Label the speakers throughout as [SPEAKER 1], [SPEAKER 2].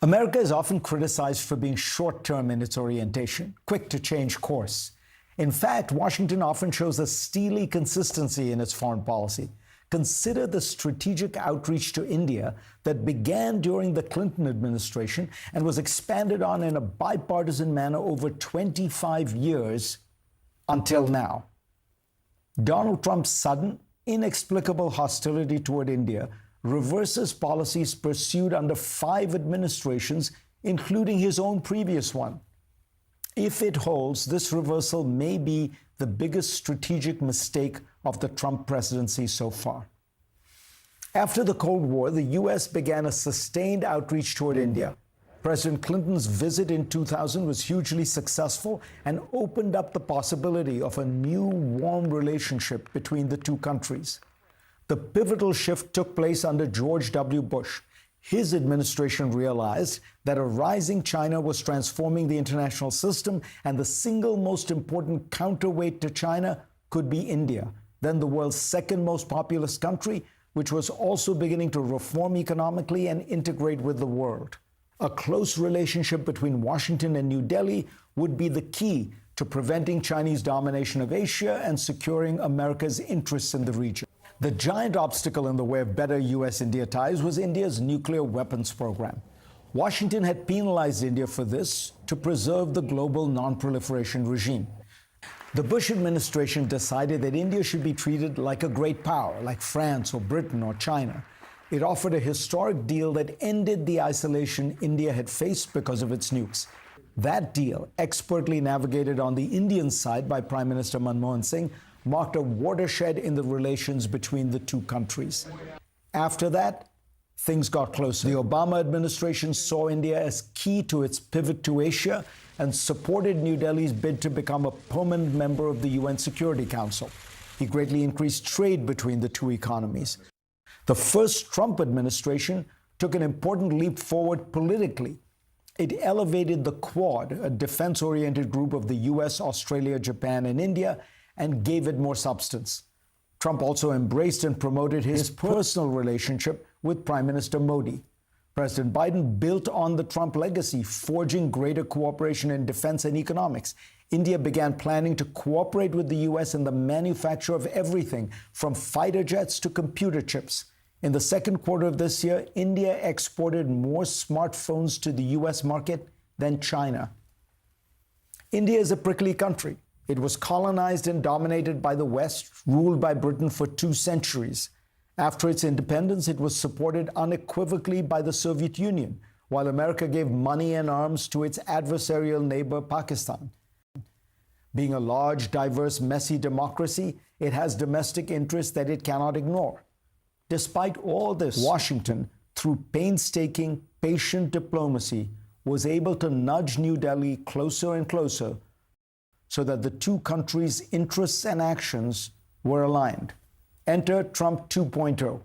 [SPEAKER 1] America is often criticized for being short-term in its orientation, quick to change course. In fact, Washington often shows a steely consistency in its foreign policy. Consider the strategic outreach to India that began during the Clinton administration and was expanded on in a bipartisan manner over 25 years until now. Donald Trump's sudden, inexplicable hostility toward India reverses policies pursued under 5 administrations, including his own previous one. If it holds, this reversal may be the biggest strategic mistake of the Trump presidency so far. After the Cold War, the U.S. began a sustained outreach toward India. President Clinton's visit in 2000 was hugely successful and opened up the possibility of a new warm relationship between the two countries. The pivotal shift took place under George W. Bush. His administration realized that a rising China was transforming the international system, and the single most important counterweight to China could be India, then the world's second most populous country, which was also beginning to reform economically and integrate with the world. A close relationship between Washington and New Delhi would be the key to preventing Chinese domination of Asia and securing America's interests in the region. The giant obstacle in the way of better U.S.-India ties was India's nuclear weapons program. Washington had penalized India for this to preserve the global non-proliferation regime. The Bush administration decided that India should be treated like a great power, like France or Britain or China. It offered a historic deal that ended the isolation India had faced because of its nukes. That deal, expertly navigated on the Indian side by Prime Minister Manmohan Singh, marked a watershed in the relations between the two countries. After that, things got closer. The Obama administration saw India as key to its pivot to Asia and supported New Delhi's bid to become a permanent member of the UN Security Council. He greatly increased trade between the two economies. The first Trump administration took an important leap forward politically. It elevated the Quad, a defense-oriented group of the US, Australia, Japan, and India, and gave it more substance. Trump also embraced and promoted his personal relationship with Prime Minister Modi. President Biden built on the Trump legacy, forging greater cooperation in defense and economics. India began planning to cooperate with the U.S. in the manufacture of everything, from fighter jets to computer chips. In the second quarter of this year, India exported more smartphones to the U.S. market than China. India is a prickly country. It was colonized and dominated by the West, ruled by Britain for 2 centuries. After its independence, it was supported unequivocally by the Soviet Union, while America gave money and arms to its adversarial neighbor, Pakistan. Being a large, diverse, messy democracy, it has domestic interests that it cannot ignore. Despite all this, Washington, through painstaking, patient diplomacy, was able to nudge New Delhi closer and closer so that the two countries' interests and actions were aligned. Enter Trump 2.0.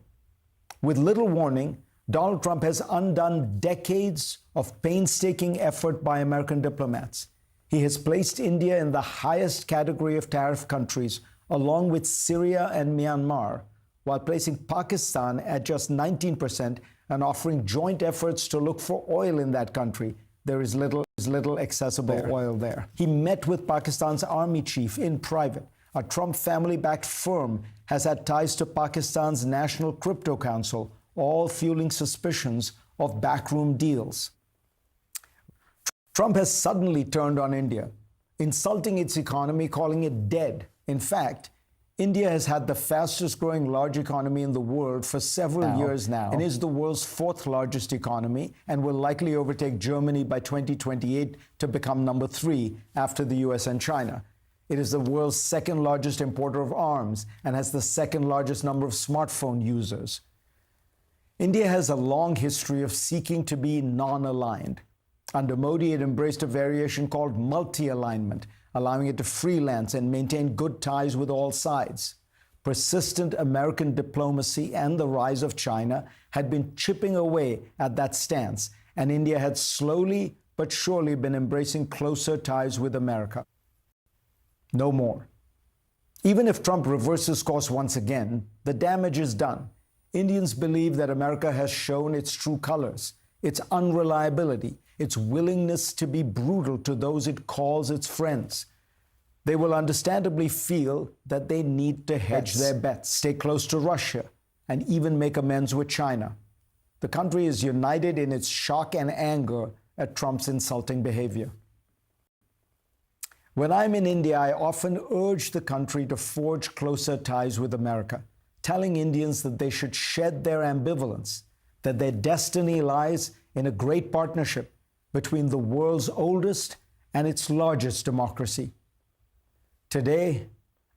[SPEAKER 1] With little warning, Donald Trump has undone decades of painstaking effort by American diplomats. He has placed India in the highest category of tariff countries, along with Syria and Myanmar, while placing Pakistan at just 19% and offering joint efforts to look for oil in that country. There is little accessible oil there. He met with Pakistan's army chief in private. A Trump family-backed firm has had ties to Pakistan's National Crypto Council, all fueling suspicions of backroom deals. Trump has suddenly turned on India, insulting its economy, calling it dead. In fact, India has had the fastest growing large economy in the world for several years now and is the world's 4th largest economy and will likely overtake Germany by 2028 to become number 3 after the US and China. It is the world's 2nd largest importer of arms and has the 2nd largest number of smartphone users. India has a long history of seeking to be non-aligned. Under Modi, it embraced a variation called multi-alignment, allowing it to freelance and maintain good ties with all sides. Persistent American diplomacy and the rise of China had been chipping away at that stance, and India had slowly but surely been embracing closer ties with America. No more. Even if Trump reverses course once again, the damage is done. Indians believe that America has shown its true colors. its unreliability, its willingness to be brutal to those it calls its friends. They will understandably feel that they need to hedge their bets, stay close to Russia, and even make amends with China. The country is united in its shock and anger at Trump's insulting behavior. When I'm in India, I often urge the country to forge closer ties with America, telling Indians that they should shed their ambivalence, that their destiny lies in a great partnership between the world's oldest and its largest democracy. Today,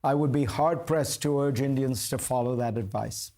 [SPEAKER 1] I would be hard-pressed to urge Indians to follow that advice.